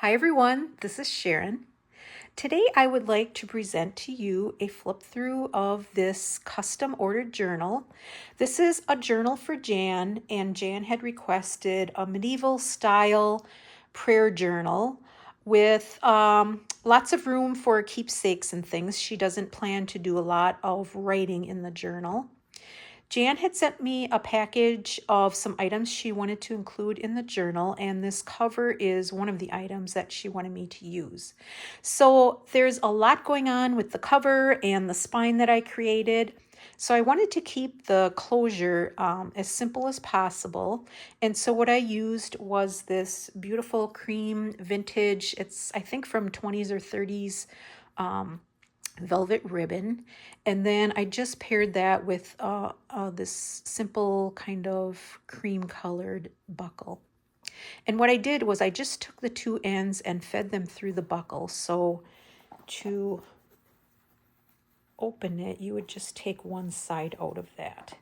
Hi everyone, this is Sharon. Today I would like to present to you a flip through of this custom ordered journal. This is a journal for Jan, and Jan had requested a medieval style prayer journal with lots of room for keepsakes and things. She doesn't plan to do a lot of writing in the journal. Jan had sent me a package of some items she wanted to include in the journal, and this cover is one of the items that she wanted me to use. So there's a lot going on with the cover and the spine that I created. So I wanted to keep the closure as simple as possible. And so what I used was this beautiful cream vintage, it's I think from 20s or 30s velvet ribbon, and then I just paired that with this simple kind of cream colored buckle. And what I did was I just took the two ends and fed them through the buckle. So to open it, you would just take one side out of that.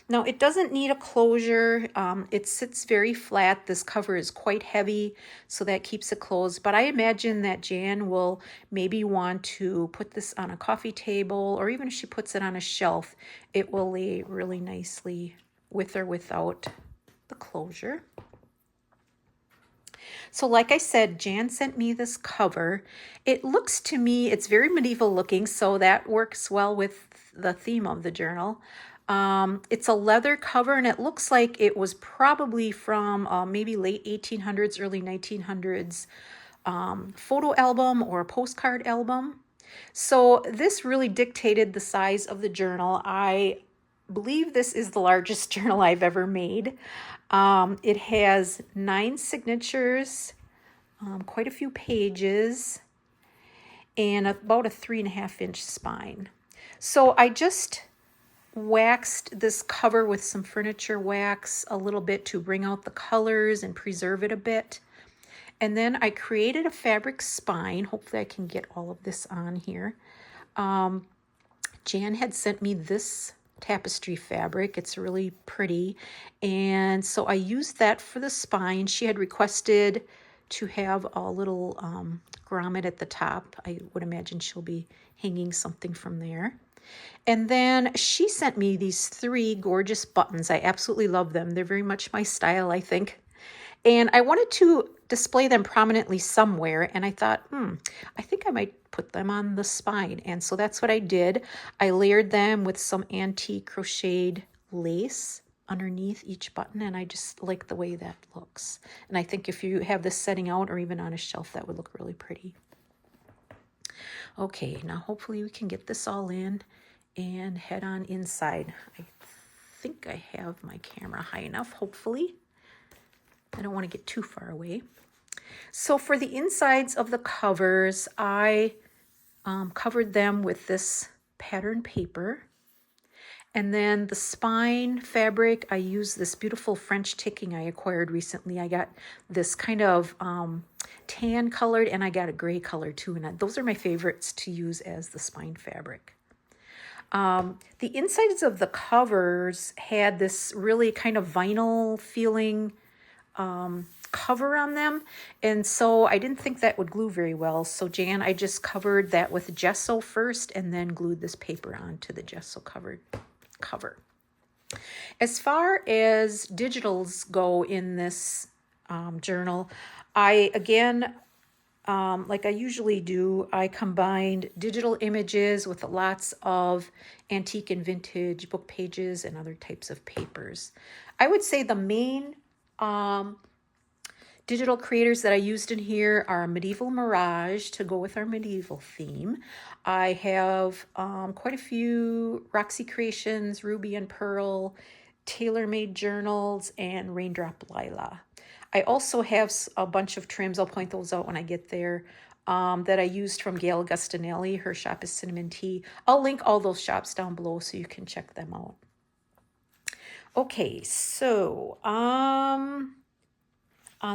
Now it doesn't need a closure. It sits very flat. This cover is quite heavy, so that keeps it closed. But I imagine that Jan will maybe want to put this on a coffee table, or even if she puts it on a shelf, it will lay really nicely with or without the closure. So like I said, Jan sent me this cover. It looks to me, it's very medieval looking, so that works well with the theme of the journal. It's a leather cover, and it looks like it was probably from maybe late 1800s, early 1900s photo album or a postcard album. So this really dictated the size of the journal. I believe this is the largest journal I've ever made. It has 9 signatures, quite a few pages, and about a 3.5-inch spine. So I just waxed this cover with some furniture wax a little bit to bring out the colors and preserve it a bit. And then I created a fabric spine. Hopefully I can get all of this on here. Jan had sent me this tapestry fabric. It's really pretty. And so I used that for the spine. She had requested to have a little grommet at the top. I would imagine she'll be hanging something from there. And then she sent me these 3 gorgeous buttons. I absolutely love them. They're very much my style, I think. And I wanted to display them prominently somewhere, and I thought, I think I might put them on the spine. And so that's what I did. I layered them with some antique crocheted lace underneath each button, and I just like the way that looks. And I think if you have this setting out or even on a shelf, that would look really pretty. Okay, now hopefully we can get this all in and head on inside. I think I have my camera high enough, hopefully. I don't want to get too far away. So for the insides of the covers, I covered them with this pattern paper. And then the spine fabric, I used this beautiful French ticking I acquired recently. I got this kind of tan colored, and I got a gray color too. And those are my favorites to use as the spine fabric. The insides of the covers had this really kind of vinyl feeling cover on them, and so I didn't think that would glue very well. So Jan, I just covered that with gesso first and then glued this paper onto the gesso covered cover. As far as digitals go in this journal, I again, like I usually do, I combined digital images with lots of antique and vintage book pages and other types of papers. I would say the main digital creators that I used in here are Medieval Mirage to go with our medieval theme. I have quite a few Roxy Creations, Ruby and Pearl, Tailor-Made Journals, and Raindrop Lila. I also have a bunch of trims, I'll point those out when I get there, that I used from Gail Agustinelli. Her shop is Cinnamon Tea. I'll link all those shops down below so you can check them out. Okay, so on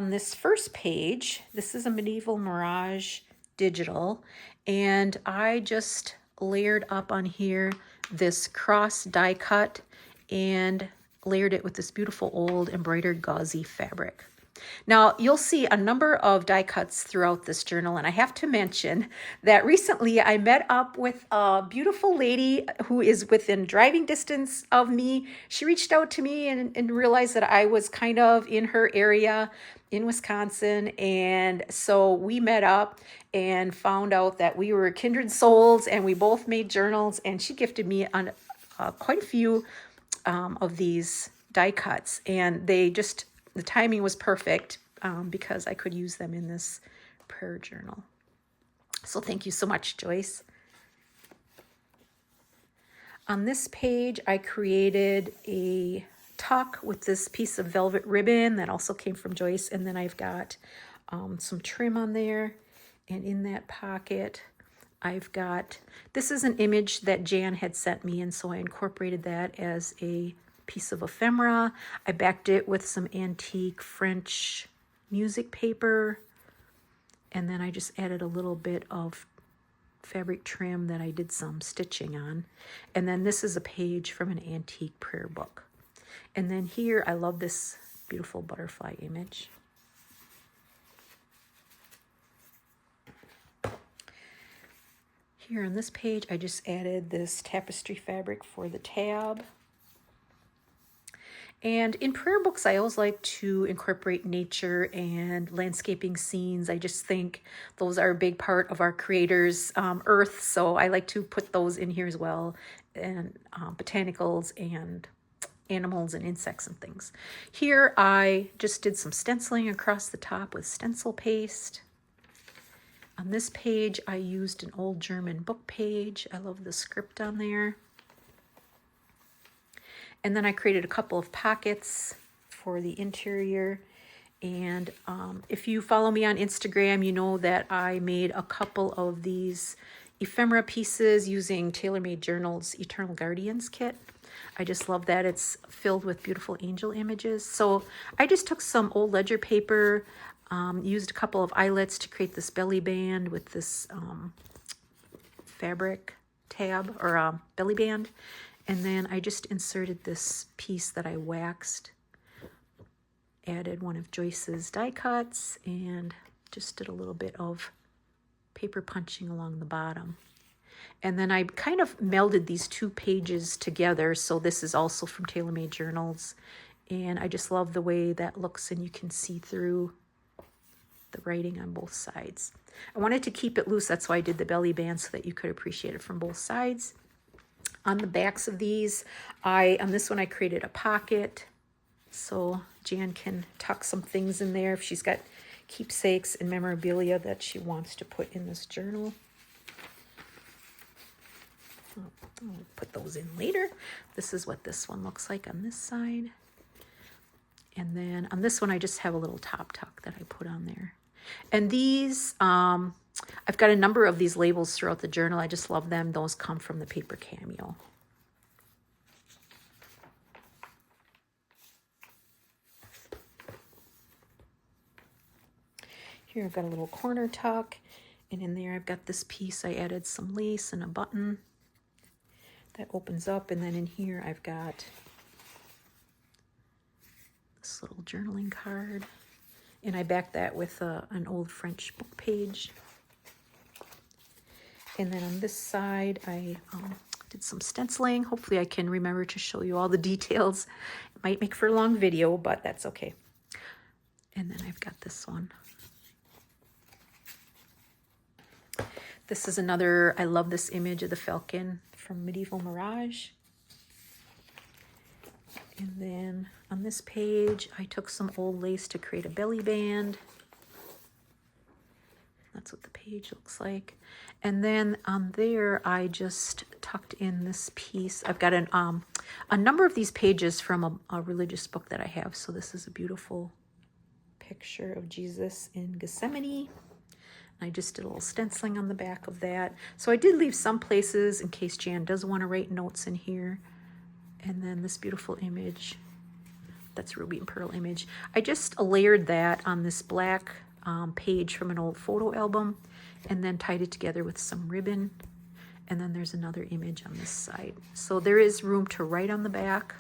this first page, this is a Medieval Mirage digital, and I just layered up on here this cross die cut and layered it with this beautiful old embroidered gauzy fabric. Now, you'll see a number of die cuts throughout this journal, and I have to mention that recently I met up with a beautiful lady who is within driving distance of me. She reached out to me and realized that I was kind of in her area in Wisconsin, and so we met up and found out that we were kindred souls, and we both made journals, and she gifted me on quite a few of these die cuts, and the timing was perfect because I could use them in this prayer journal. So thank you so much, Joyce. On this page, I created a tuck with this piece of velvet ribbon that also came from Joyce, and then I've got some trim on there, and in that pocket I've got, this is an image that Jan had sent me, and so I incorporated that as a piece of ephemera. I backed it with some antique French music paper, and then I just added a little bit of fabric trim that I did some stitching on. And then this is a page from an antique prayer book. And then here, I love this beautiful butterfly image. Here on this page, I just added this tapestry fabric for the tab. And in prayer books, I always like to incorporate nature and landscaping scenes. I just think those are a big part of our Creator's earth, so I like to put those in here as well, and botanicals and animals and insects and things. Here I just did some stenciling across the top with stencil paste. On this page, I used an old German book page. I love the script on there. And then I created a couple of pockets for the interior. And if you follow me on Instagram, you know that I made a couple of these ephemera pieces using TaylorMade Journal's Eternal Guardians kit. I just love that. It's filled with beautiful angel images. So I just took some old ledger paper, used a couple of eyelets to create this belly band with this fabric tab or belly band. And then I just inserted this piece that I waxed, added one of Joyce's die cuts, and just did a little bit of paper punching along the bottom. And then I kind of melded these two pages together. So this is also from TaylorMade Journals. And I just love the way that looks, and you can see through the writing on both sides. I wanted to keep it loose. That's why I did the belly band, so that you could appreciate it from both sides. On the backs of these, on this one I created a pocket, so Jan can tuck some things in there if she's got keepsakes and memorabilia that she wants to put in this journal. I'll put those in later. This is what this one looks like on this side. And then on this one, I just have a little top tuck that I put on there. And these, I've got a number of these labels throughout the journal. I just love them. Those come from the Paper Cameo. Here I've got a little corner tuck, and in there I've got this piece. I added some lace and a button that opens up, and then in here I've got this little journaling card, and I backed that with an old French book page. And then on this side, I did some stenciling. Hopefully I can remember to show you all the details. It might make for a long video, but that's okay. And then I've got this one. This is another, I love this image of the falcon from Medieval Mirage. And then on this page, I took some old lace to create a belly band. That's what the page looks like. And then on there, I just tucked in this piece. I've got a number of these pages from a religious book that I have. So this is a beautiful picture of Jesus in Gethsemane. I just did a little stenciling on the back of that. So I did leave some places in case Jan does want to write notes in here. And then this beautiful image, that's Ruby and Pearl image. I just layered that on this black page from an old photo album, and then tied it together with some ribbon. And then there's another image on this side. So there is room to write on the back.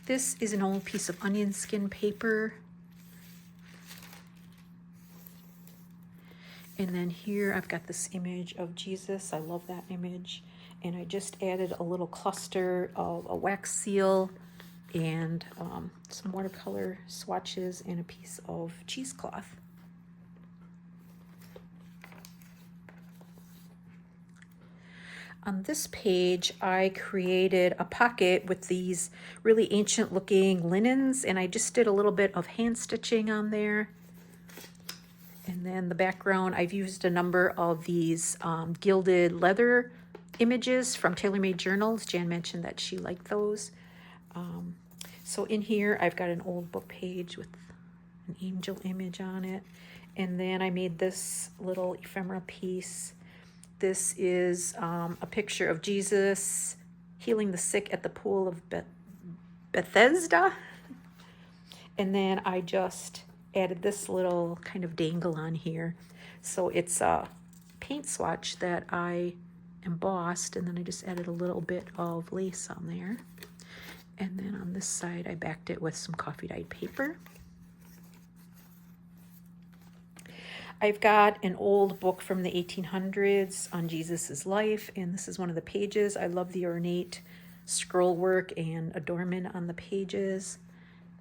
This is an old piece of onion skin paper. And then here I've got this image of Jesus. I love that image. And I just added a little cluster of a wax seal and some watercolor swatches and a piece of cheesecloth. On this page, I created a pocket with these really ancient looking linens, and I just did a little bit of hand stitching on there. And then the background, I've used a number of these gilded leather images from Tailor Made Journals. Jan mentioned that she liked those. So in here, I've got an old book page with an angel image on it. And then I made this little ephemera piece. This is a picture of Jesus healing the sick at the pool of Bethesda. And then I just added this little kind of dangle on here. So it's a paint swatch that I embossed, and then I just added a little bit of lace on there. And then on this side, I backed it with some coffee dyed paper. I've got an old book from the 1800s on Jesus's life, and this is one of the pages. I love the ornate scroll work and adornment on the pages.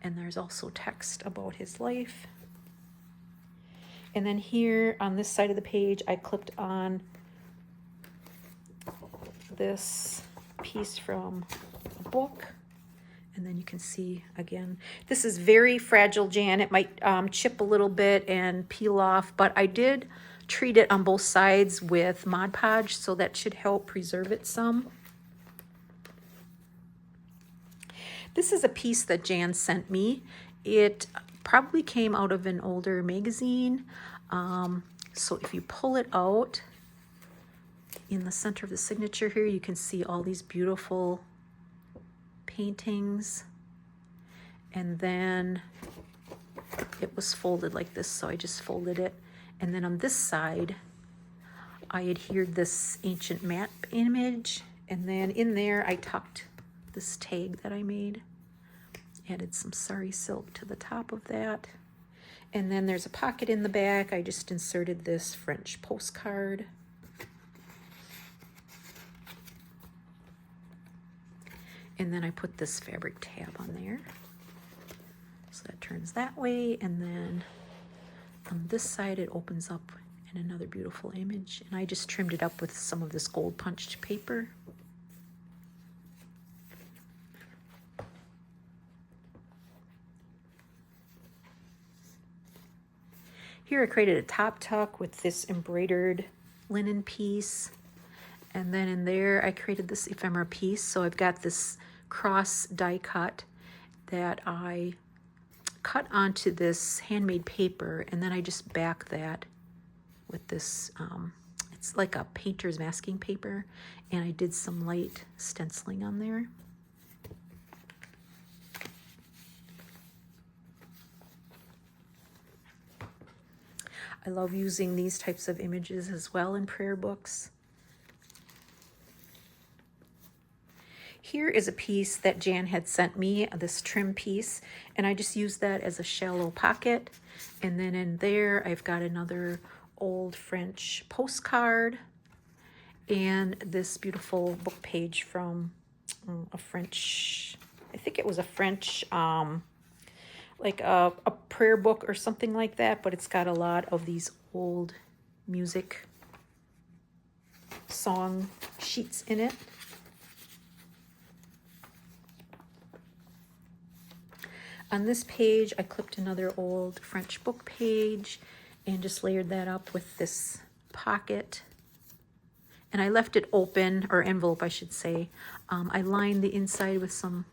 And there's also text about his life. And then here on this side of the page, I clipped on this piece from a book. And then you can see again, this is very fragile, Jan. It might chip a little bit and peel off, but I did treat it on both sides with Mod Podge, so that should help preserve it some. This is a piece that Jan sent me. It probably came out of an older magazine. So if you pull it out, in the center of the signature here, you can see all these beautiful paintings. And then it was folded like this, so I just folded it. And then on this side, I adhered this ancient map image. And then in there, I tucked this tag that I made. Added some sari silk to the top of that. And then there's a pocket in the back. I just inserted this French postcard. And then I put this fabric tab on there. So that turns that way. And then on this side, it opens up in another beautiful image. And I just trimmed it up with some of this gold punched paper. Here I created a top tuck with this embroidered linen piece. And then in there I created this ephemera piece. So I've got this cross die cut that I cut onto this handmade paper, and then I just back that with this, it's like a painter's masking paper, and I did some light stenciling on there. I love using these types of images as well in prayer books. Here is a piece that Jan had sent me, this trim piece, and I just used that as a shallow pocket. And then in there, I've got another old French postcard and this beautiful book page from a French, I think it was a French, like a prayer book or something like that, but it's got a lot of these old music song sheets in it. On this page, I clipped another old French book page and just layered that up with this pocket. And I left it open, or envelope, I should say. I lined the inside with some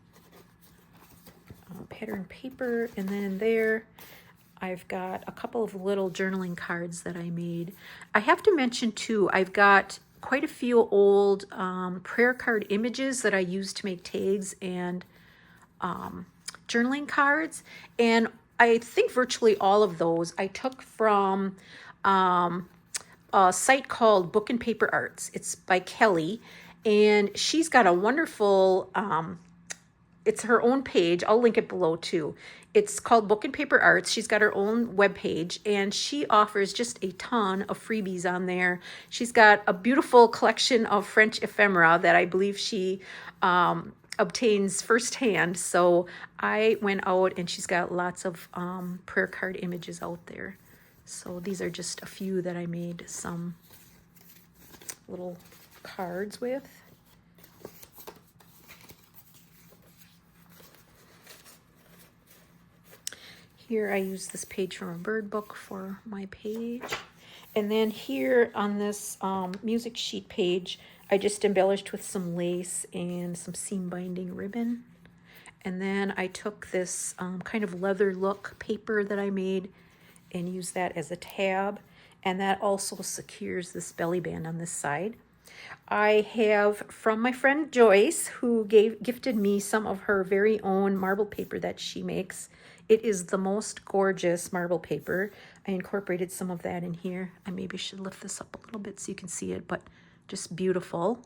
pattern paper, and then in there, I've got a couple of little journaling cards that I made. I have to mention too, I've got quite a few old prayer card images that I used to make tags and journaling cards, and I think virtually all of those I took from a site called Book and Paper Arts. It's by Kelly, and she's got a wonderful it's her own page. I'll link it below too. It's called Book and Paper Arts. She's got her own web page, and she offers just a ton of freebies on there. She's got a beautiful collection of French ephemera that I believe she obtains firsthand. So I went out, and she's got lots of prayer card images out there. So these are just a few that I made some little cards with. Here I use this page from a bird book for my page. And then here on this music sheet page, I just embellished with some lace and some seam binding ribbon. And then I took this kind of leather look paper that I made and used that as a tab. And that also secures this belly band on this side. I have from my friend Joyce, who gifted me some of her very own marble paper that she makes. It is the most gorgeous marble paper. I incorporated some of that in here. I maybe should lift this up a little bit so you can see it, but just beautiful.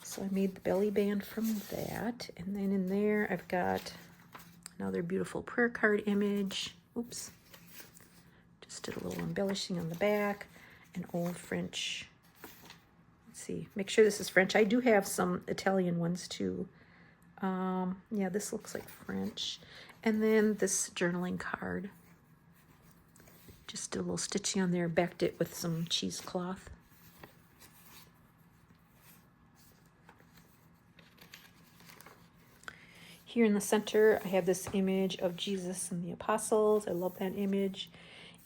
So I made the belly band from that. And then in there, I've got another beautiful prayer card image. Oops. Just did a little embellishing on the back. An old French. Let's see. Make sure this is French. I do have some Italian ones too. Yeah, this looks like French. And then this journaling card. Just did a little stitching on there, backed it with some cheesecloth. Here in the center, I have this image of Jesus and the apostles. I love that image.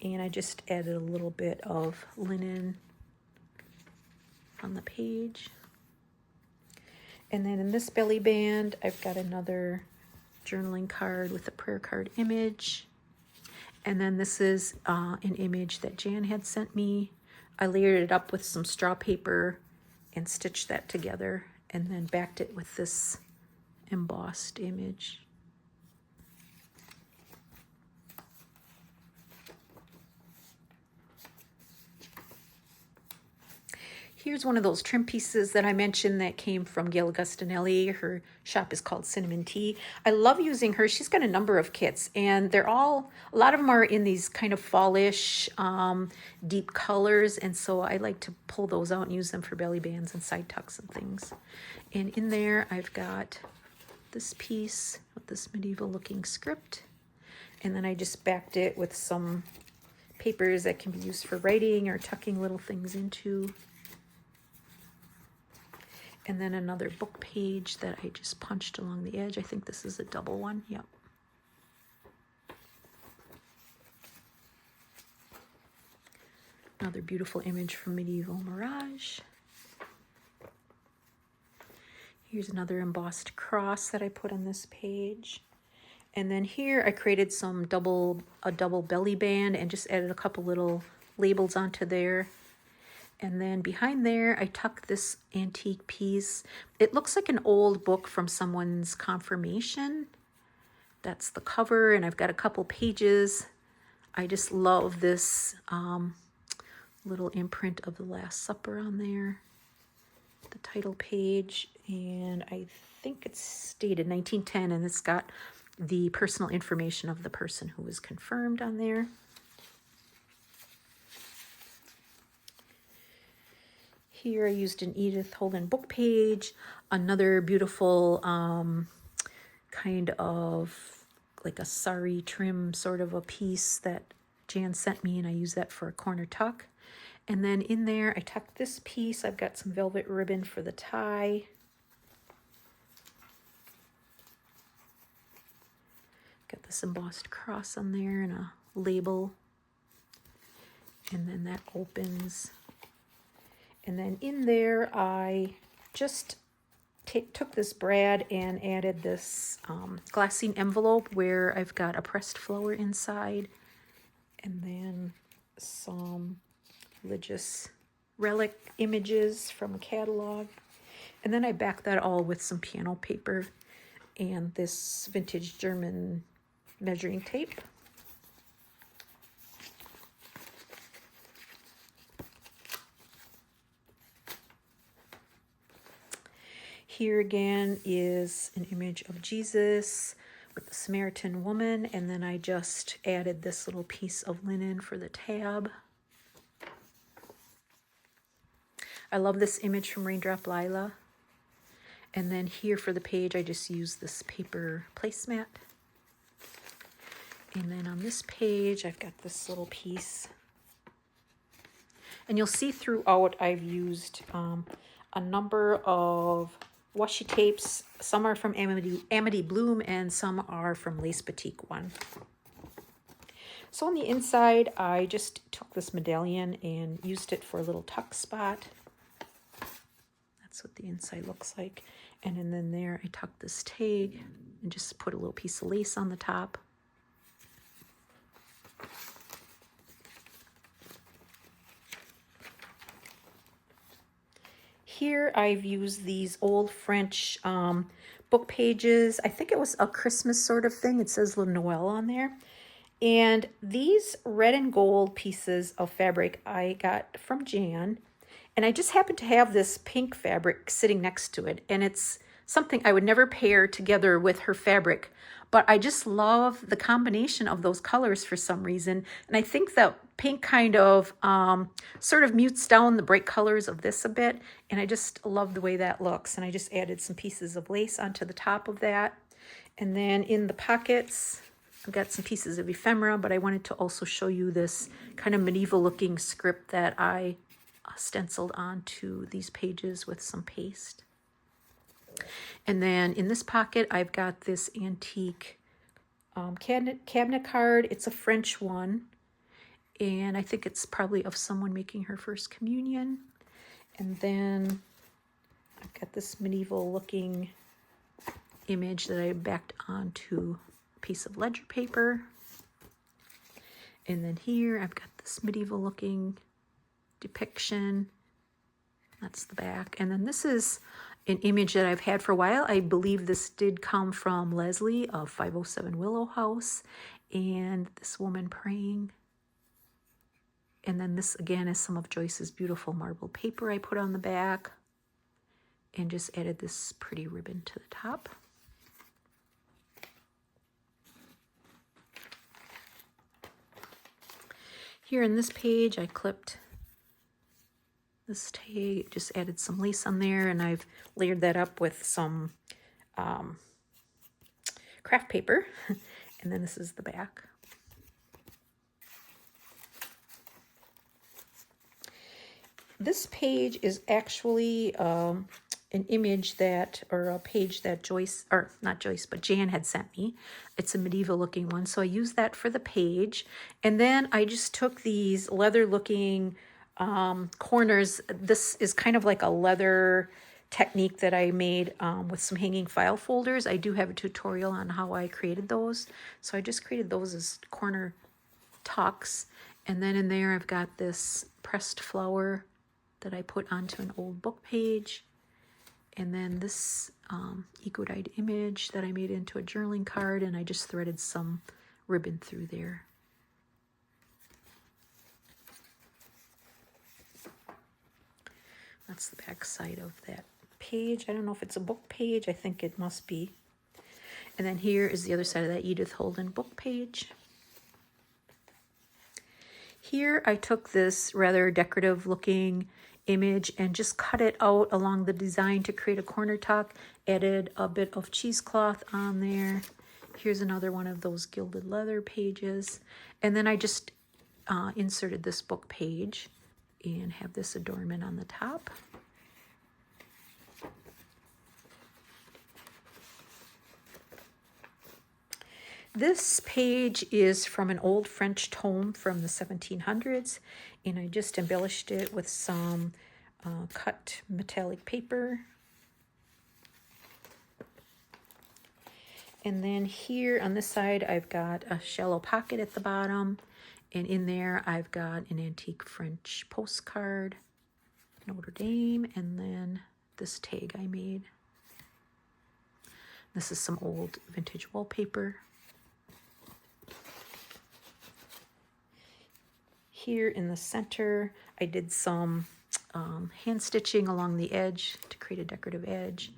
And I just added a little bit of linen on the page. And then in this belly band, I've got another journaling card with a prayer card image. And then this is an image that Jan had sent me. I layered it up with some straw paper and stitched that together, and then backed it with this embossed image. Here's one of those trim pieces that I mentioned that came from Gail Agostinelli. Her shop is called Cinnamon Tea. I love using her. She's got a number of kits, and they're all, a lot of them are in these kind of fallish, deep colors, and so I like to pull those out and use them for belly bands and side tucks and things. And in there, I've got this piece with this medieval looking script, and then I just backed it with some papers that can be used for writing or tucking little things into. And then another book page that I just punched along the edge. I think this is a double one. Yep. Another beautiful image from Medieval Mirage. Here's another embossed cross that I put on this page. And then here I created a double belly band and just added a couple little labels onto there. And then behind there, I tucked this antique piece. It looks like an old book from someone's confirmation. That's the cover, and I've got a couple pages. I just love this little imprint of the Last Supper on there. The title page, and I think it's dated 1910, and it's got the personal information of the person who was confirmed on there. Here I used an Edith Holden book page, another beautiful kind of like a sari trim sort of a piece that Jan sent me, and I used that for a corner tuck. And then in there I tucked this piece. I've got some velvet ribbon for the tie. Got this embossed cross on there and a label. And then that opens. And then in there, I just took this brad and added this glassine envelope where I've got a pressed flower inside, and then some religious relic images from a catalog. And then I backed that all with some piano paper and this vintage German measuring tape. Here again is an image of Jesus with the Samaritan woman, and then I just added this little piece of linen for the tab. I love this image from Raindrop Lila. And then here for the page, I just used this paper placemat. And then on this page, I've got this little piece. And you'll see throughout I've used a number of washi tapes. Some are from Amity Bloom and some are from Lace Batik One. So on the inside, I just took this medallion and used it for a little tuck spot. That's what the inside looks like. And then there I tucked this tag and just put a little piece of lace on the top. Here I've used these old French book pages. I think it was a Christmas sort of thing. It says Le Noël on there. And these red and gold pieces of fabric I got from Jan. And I just happened to have this pink fabric sitting next to it. And it's something I would never pair together with her fabric. But I just love the combination of those colors for some reason. And I think that pink kind of sort of mutes down the bright colors of this a bit. And I just love the way that looks. And I just added some pieces of lace onto the top of that. And then in the pockets, I've got some pieces of ephemera, but I wanted to also show you this kind of medieval looking script that I stenciled onto these pages with some paste. And then in this pocket, I've got this antique cabinet card. It's a French one, and I think it's probably of someone making her first communion. And then I've got this medieval looking image that I backed onto a piece of ledger paper. And then here I've got this medieval looking depiction. That's the back. And then this is an image that I've had for a while. I believe this did come from Leslie of 507 Willow House. And this woman praying. And then this again is some of Joyce's beautiful marble paper I put on the back. And just added this pretty ribbon to the top. Here in this page, I clipped this tag, just added some lace on there, and I've layered that up with some craft paper. And then this is the back. This page is actually an image that, or a page that Joyce, or not Joyce, but Jan had sent me. It's a medieval looking one, so I used that for the page. And then I just took these leather looking corners. This is kind of like a leather technique that I made with some hanging file folders. I do have a tutorial on how I created those. So I just created those as corner tucks. And then in there I've got this pressed flower that I put onto an old book page. And then this eco-dyed image that I made into a journaling card, and I just threaded some ribbon through there. That's the back side of that page. I don't know if it's a book page. I think it must be. And then here is the other side of that Edith Holden book page. Here I took this rather decorative looking image and just cut it out along the design to create a corner tuck. Added a bit of cheesecloth on there. Here's another one of those gilded leather pages. And then I just inserted this book page and have this adornment on the top. This page is from an old French tome from the 1700s, and I just embellished it with some cut metallic paper. And then here on this side, I've got a shallow pocket at the bottom, and in there I've got an antique French postcard, Notre Dame, and then this tag I made. This is some old vintage wallpaper. Here in the center, I did some hand stitching along the edge to create a decorative edge.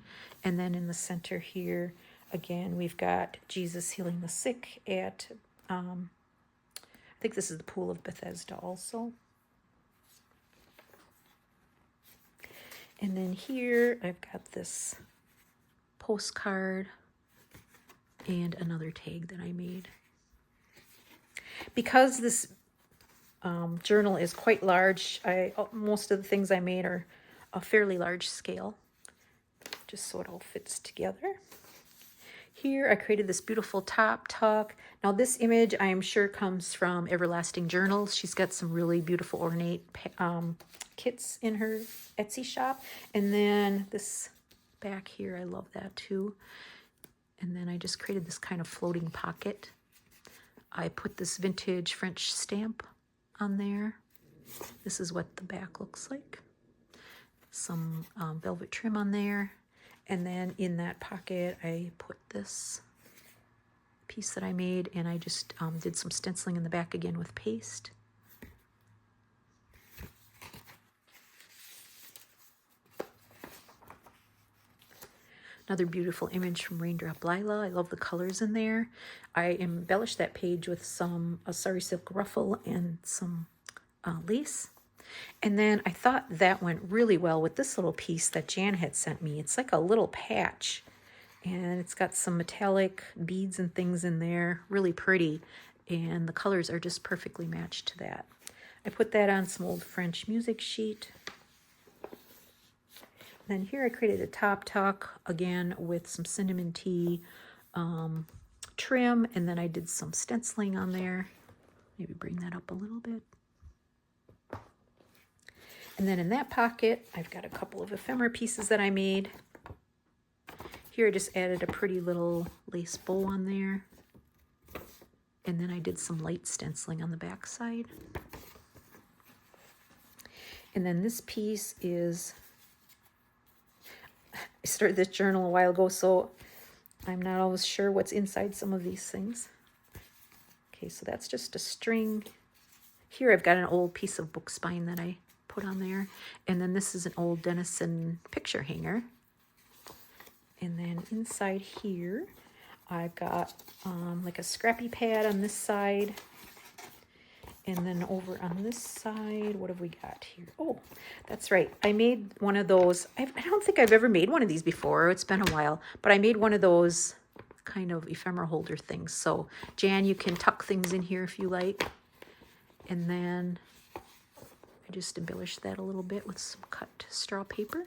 And then in the center here, again, we've got Jesus healing the sick at, I think this is the Pool of Bethesda also. And then here I've got this postcard and another tag that I made. Because this journal is quite large, most of the things I made are a fairly large scale, just so it all fits together. Here I created this beautiful top tuck. Now this image I am sure comes from Everlasting Journals. She's got some really beautiful ornate kits in her Etsy shop. And then this back here, I love that too. And then I just created this kind of floating pocket. I put this vintage French stamp on there. This is what the back looks like. Some velvet trim on there. And then in that pocket, I put this piece that I made, and I just did some stenciling in the back again with paste. Another beautiful image from Raindrop Lila. I love the colors in there. I embellished that page with some sari silk ruffle and some lace. And then I thought that went really well with this little piece that Jan had sent me. It's like a little patch, and it's got some metallic beads and things in there, really pretty, and the colors are just perfectly matched to that. I put that on some old French music sheet. Then here I created a top tuck, again with some cinnamon tea trim, and then I did some stenciling on there. Maybe bring that up a little bit. And then in that pocket, I've got a couple of ephemera pieces that I made. Here I just added a pretty little lace bow on there. And then I did some light stenciling on the back side. And then this piece is, I started this journal a while ago, so I'm not always sure what's inside some of these things. Okay, so that's just a string. Here I've got an old piece of book spine that I put on there, and then this is an old Dennison picture hanger. And then inside here I've got like a scrappy pad on this side, and then over on this side, what have we got here? Oh, that's right, I made one of those. I don't think I've ever made one of these before. It's been a while, but I made one of those kind of ephemera holder things. So Jan, you can tuck things in here if you like. And then I just embellished that a little bit with some cut straw paper.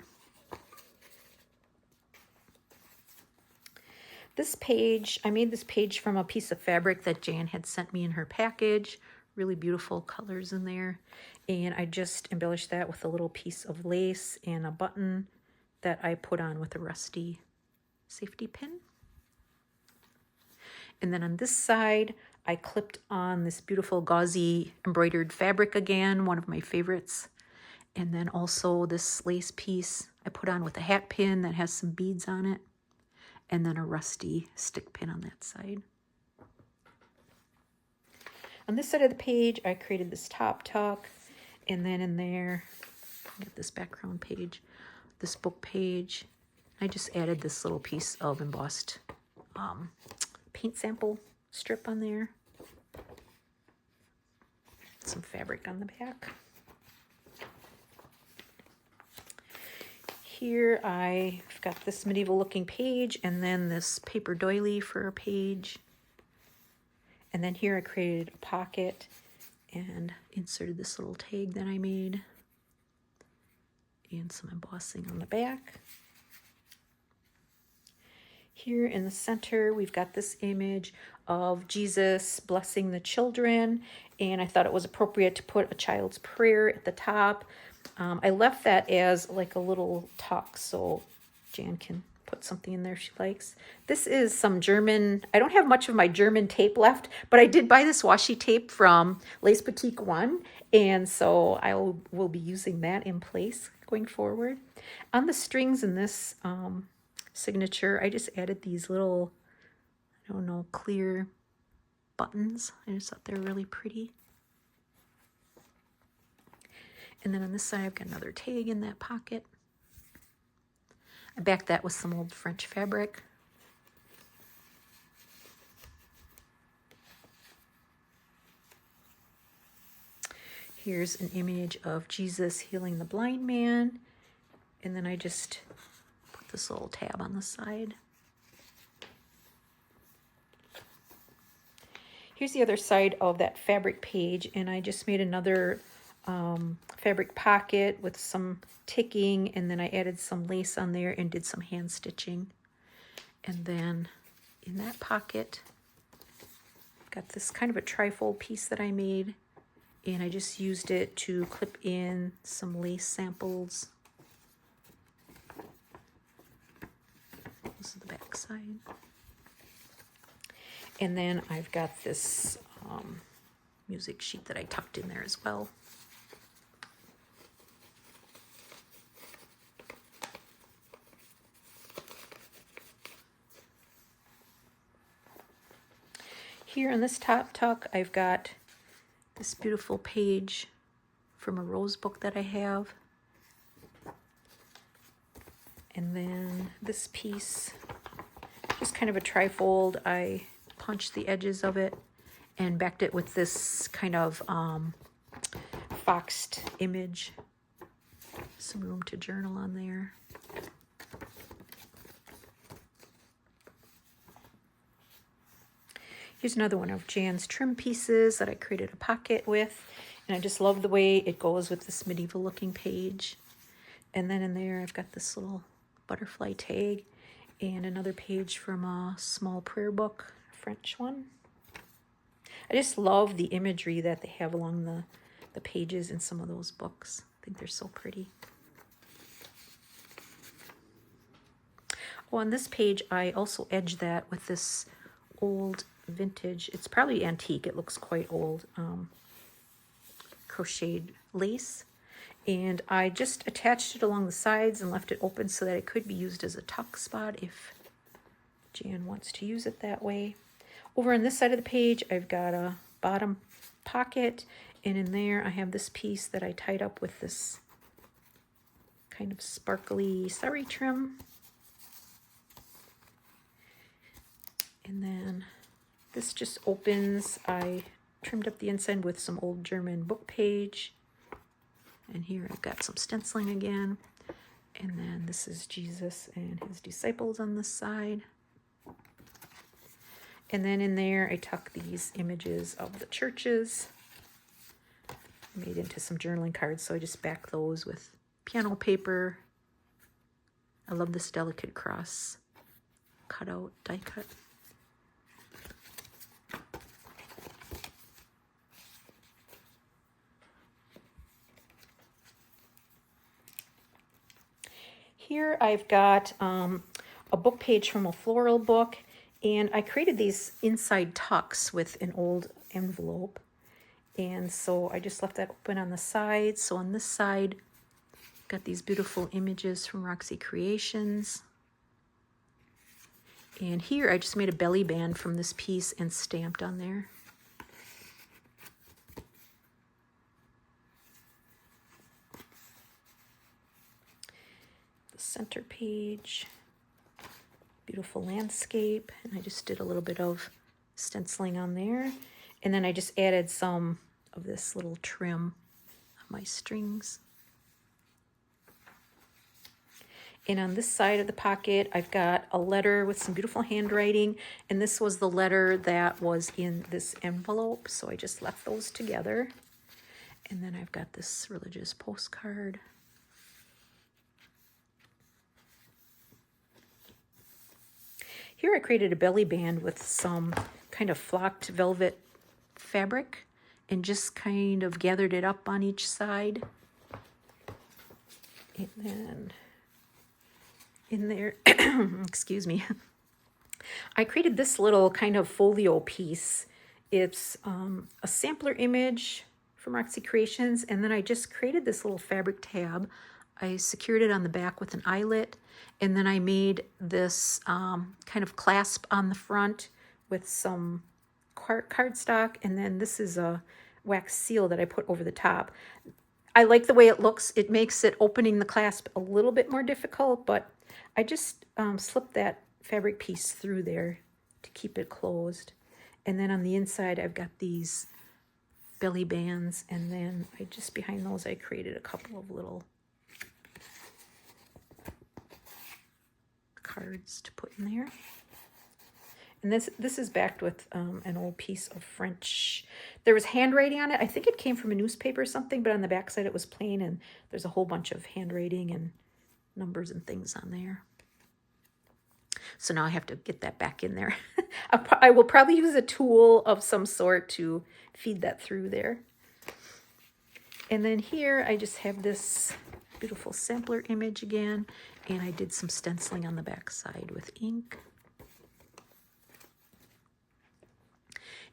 This page, I made this page from a piece of fabric that Jan had sent me in her package. Really beautiful colors in there. And I just embellished that with a little piece of lace and a button that I put on with a rusty safety pin. And then on this side, I clipped on this beautiful gauzy embroidered fabric again, one of my favorites. And then also this lace piece I put on with a hat pin that has some beads on it. And then a rusty stick pin on that side. On this side of the page, I created this top tuck. And then in there, get this background page, this book page. I just added this little piece of embossed paint sample strip on there. Some fabric on the back. Here I've got this medieval looking page, and then this paper doily for a page. And then here I created a pocket and inserted this little tag that I made and some embossing on the back. Here in the center, we've got this image of Jesus blessing the children, and I thought it was appropriate to put a child's prayer at the top. I left that as like a little tuck, so Jan can put something in there she likes. This is some German, I don't have much of my German tape left, but I did buy this washi tape from Lace Boutique 1, and so I will be using that in place going forward. On the strings in this signature, I just added these little, I don't know, clear buttons. I just thought they were really pretty. And then on this side, I've got another tag in that pocket. I backed that with some old French fabric. Here's an image of Jesus healing the blind man. And then I just put this little tab on the side. Here's the other side of that fabric page, and I just made another fabric pocket with some ticking, and then I added some lace on there and did some hand stitching. And then in that pocket, got this kind of a trifold piece that I made, and I just used it to clip in some lace samples. This is the back side. And then I've got this music sheet that I tucked in there as well. Here on this top tuck, I've got this beautiful page from a rose book that I have. And then this piece, just kind of a trifold. I punched the edges of it and backed it with this kind of foxed image. Some room to journal on there. Here's another one of Jan's trim pieces that I created a pocket with. And I just love the way it goes with this medieval looking page. And then in there I've got this little butterfly tag and another page from a small prayer book, a French one. I just love the imagery that they have along the pages in some of those books. I think they're so pretty. Oh, on this page I also edged that with this old vintage, it's probably antique, it looks quite old, crocheted lace. And I just attached it along the sides and left it open so that it could be used as a tuck spot if Jan wants to use it that way. Over on this side of the page, I've got a bottom pocket, and in there I have this piece that I tied up with this kind of sparkly sari trim. And then this just opens. I trimmed up the inside with some old German book page. And here I've got some stenciling again. And then this is Jesus and his disciples on this side. And then in there I tuck these images of the churches. Made into some journaling cards, so I just back those with piano paper. I love this delicate cross cutout, die cut. Here I've got a book page from a floral book, and I created these inside tucks with an old envelope, and so I just left that open on the side. So on this side, got these beautiful images from Roxy Creations, and here I just made a belly band from this piece and stamped on there. Center page, beautiful landscape, and I just did a little bit of stenciling on there, and then I just added some of this little trim on my strings. And on this side of the pocket I've got a letter with some beautiful handwriting, and this was the letter that was in this envelope, so I just left those together. And then I've got this religious postcard. Here I created a belly band with some kind of flocked velvet fabric and just kind of gathered it up on each side. And then in there, excuse me, I created this little kind of folio piece. It's a sampler image from Roxy Creations, and then I just created this little fabric tab. I secured it on the back with an eyelet, and then I made this kind of clasp on the front with some cardstock, and then this is a wax seal that I put over the top. I like the way it looks. It makes it opening the clasp a little bit more difficult, but I just slipped that fabric piece through there to keep it closed. And then on the inside, I've got these belly bands, and then behind those, I created a couple of little cards to put in there. And this is backed with an old piece of French. There was handwriting on it. I think it came from a newspaper or something, but on the back side it was plain, and there's a whole bunch of handwriting and numbers and things on there. So now I have to get that back in there. I will probably use a tool of some sort to feed that through there. And then here I just have this beautiful sampler image again, and I did some stenciling on the back side with ink.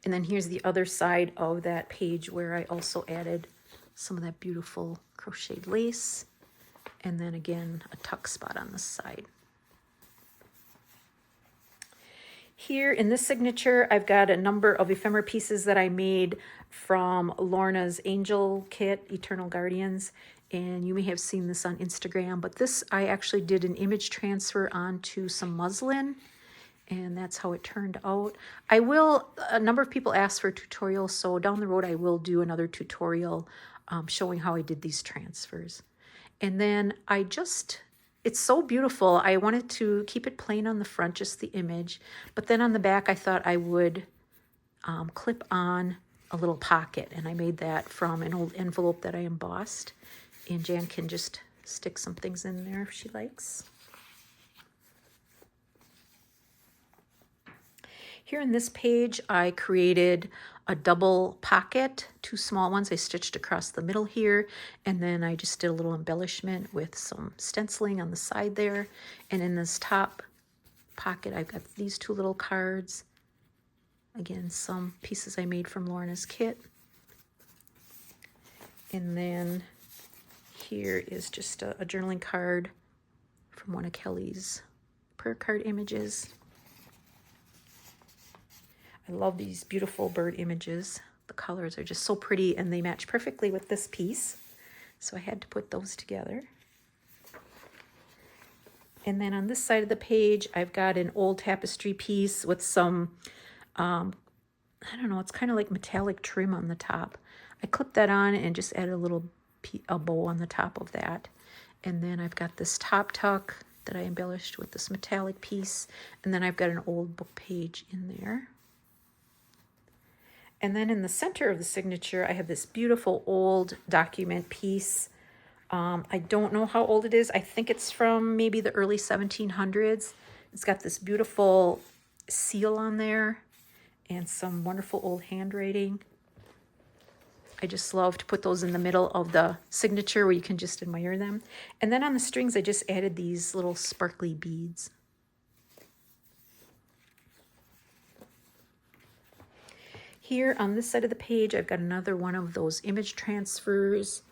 And then here's the other side of that page where I also added some of that beautiful crocheted lace. And then again, a tuck spot on the side. Here in this signature, I've got a number of ephemera pieces that I made from Lorna's Angel Kit, Eternal Guardians. And you may have seen this on Instagram, but this I actually did an image transfer onto some muslin. And that's how it turned out. A number of people asked for a tutorial, so down the road I will do another tutorial showing how I did these transfers. And then it's so beautiful. I wanted to keep it plain on the front, just the image. But then on the back, I thought I would clip on a little pocket. And I made that from an old envelope that I embossed. And Jan can just stick some things in there if she likes. Here in this page, I created a double pocket, 2 small ones I stitched across the middle here, and then I just did a little embellishment with some stenciling on the side there. And in this top pocket, I've got these 2 little cards. Again, some pieces I made from Lorna's kit. And then here is just a journaling card from one of Kelly's prayer card images. I love these beautiful bird images. The colors are just so pretty, and they match perfectly with this piece. So I had to put those together. And then on this side of the page, I've got an old tapestry piece with some, I don't know, it's kind of like metallic trim on the top. I clipped that on and just added a bow on the top of that. And then I've got this top tuck that I embellished with this metallic piece. And then I've got an old book page in there. And then in the center of the signature, I have this beautiful old document piece. I don't know how old it is. I think it's from maybe the early 1700s. It's got this beautiful seal on there and some wonderful old handwriting. I just love to put those in the middle of the signature where you can just admire them. And then on the strings, I just added these little sparkly beads. Here on this side of the page, I've got another one of those image transfers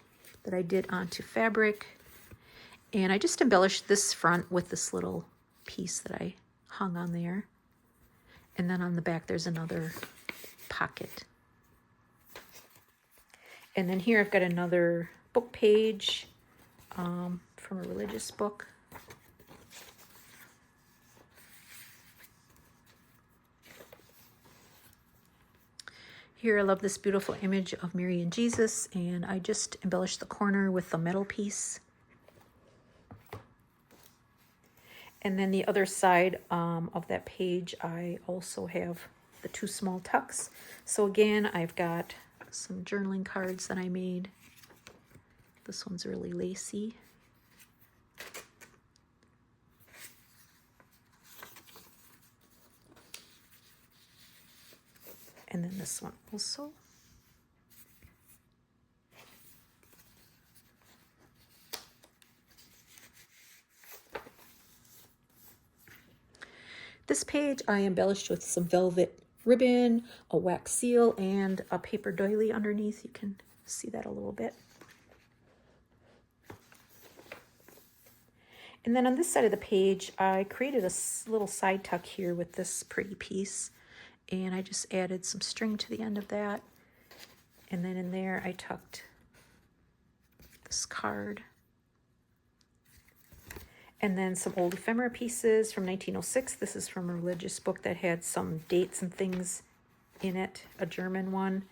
that I did onto fabric. And I just embellished this front with this little piece that I hung on there. And then on the back, there's another pocket. And then here I've got another book page from a religious book. Here I love this beautiful image of Mary and Jesus, and I just embellished the corner with the metal piece. And then the other side of that page, I also have the 2 small tucks. So again, I've got some journaling cards that I made. This one's really lacy. And then this one also. This page I embellished with some velvet ribbon, a wax seal, and a paper doily underneath. You can see that a little bit. And then on this side of the page, I created a little side tuck here with this pretty piece. And I just added some string to the end of that. And then in there, I tucked this card. And then some old ephemera pieces from 1906. This is from a religious book that had some dates and things in it, a German one.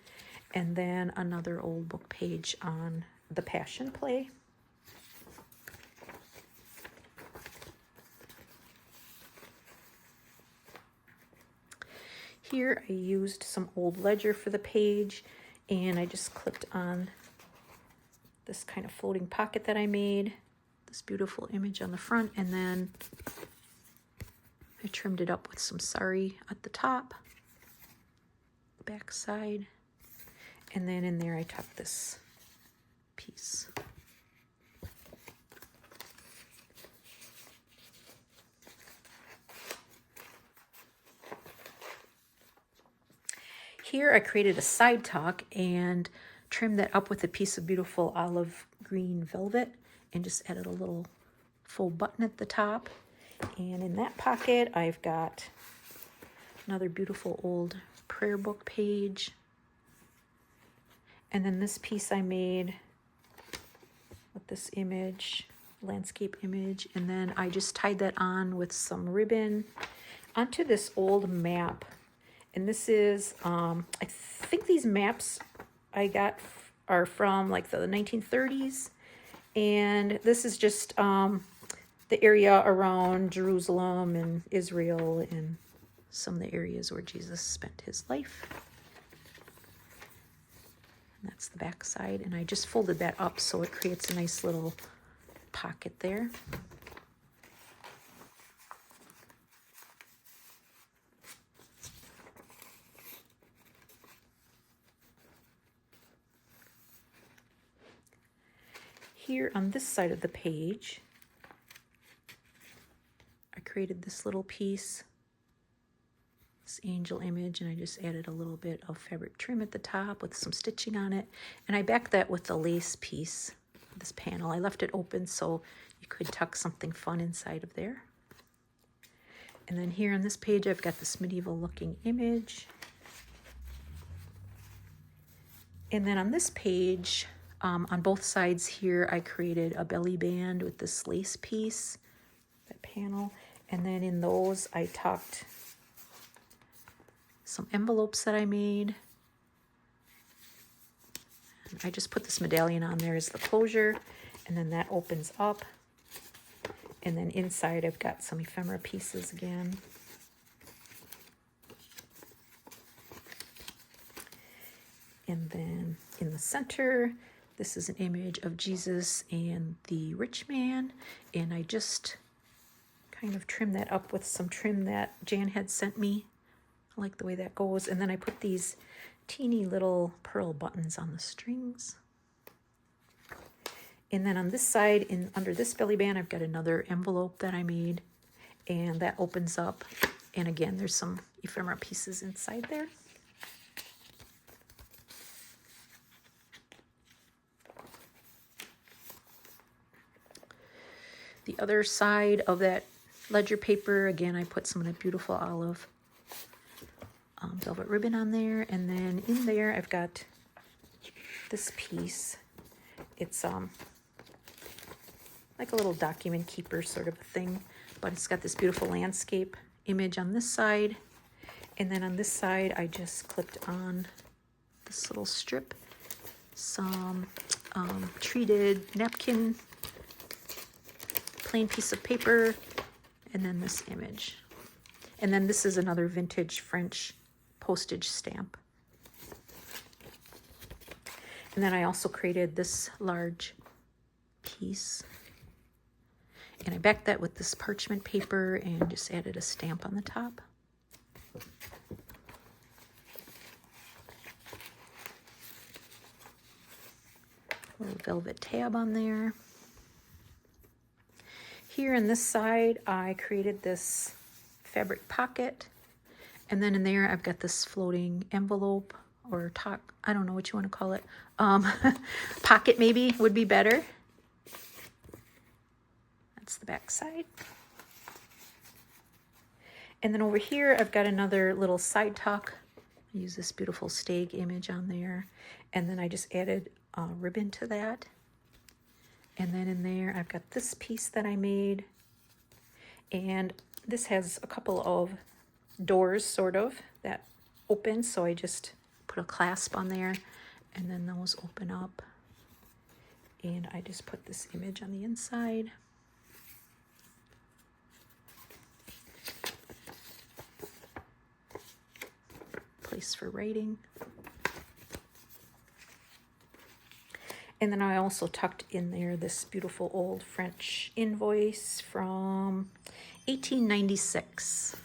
And then another old book page on the Passion Play. Here I used some old ledger for the page, and I just clipped on this kind of floating pocket that I made, this beautiful image on the front, and then I trimmed it up with some sari at the top, back side, and then in there I tucked this piece. Here I created a side tuck and trimmed that up with a piece of beautiful olive green velvet and just added a little faux button at the top. And in that pocket I've got another beautiful old prayer book page. And then this piece I made with this image, landscape image, and then I just tied that on with some ribbon onto this old map. And this is, I think these maps I got are from like the 1930s. And this is just the area around Jerusalem and Israel and some of the areas where Jesus spent his life. And that's the back side. And I just folded that up so it creates a nice little pocket there. Here on this side of the page, I created this little piece, this angel image, and I just added a little bit of fabric trim at the top with some stitching on it. And I backed that with the lace piece, this panel. I left it open so you could tuck something fun inside of there. And then here on this page, I've got this medieval looking image. And then on this page, on both sides here, I created a belly band with this lace piece, that panel. And then in those, I tucked some envelopes that I made. And I just put this medallion on there as the closure, and then that opens up. And then inside, I've got some ephemera pieces again. And then in the center, this is an image of Jesus and the rich man, and I just kind of trimmed that up with some trim that Jan had sent me. I like the way that goes. And then I put these teeny little pearl buttons on the strings. And then on this side, under this belly band, I've got another envelope that I made, and that opens up. And again, there's some ephemera pieces inside there. The other side of that ledger paper, again, I put some of that beautiful olive velvet ribbon on there. And then in there, I've got this piece. It's like a little document keeper sort of a thing, but it's got this beautiful landscape image on this side. And then on this side, I just clipped on this little strip, some treated napkin, plain piece of paper, and then this image. And then this is another vintage French postage stamp. And then I also created this large piece. And I backed that with this parchment paper and just added a stamp on the top. A little velvet tab on there. Here on this side, I created this fabric pocket, and then in there I've got this floating envelope or I don't know what you want to call it. Pocket maybe would be better. That's the back side. And then over here I've got another little side tuck. I use this beautiful stag image on there, and then I just added ribbon to that. And then in there, I've got this piece that I made. And this has a couple of doors, sort of, that open. So I just put a clasp on there, and then those open up. And I just put this image on the inside. Place for writing. And then I also tucked in there this beautiful old French invoice from 1896.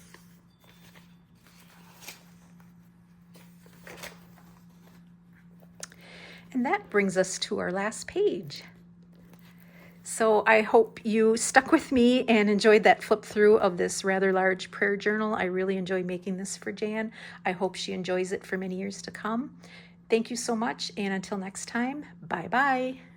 And that brings us to our last page. So I hope you stuck with me and enjoyed that flip through of this rather large prayer journal. I really enjoy making this for Jan. I hope she enjoys it for many years to come. Thank you so much, and until next time, bye-bye.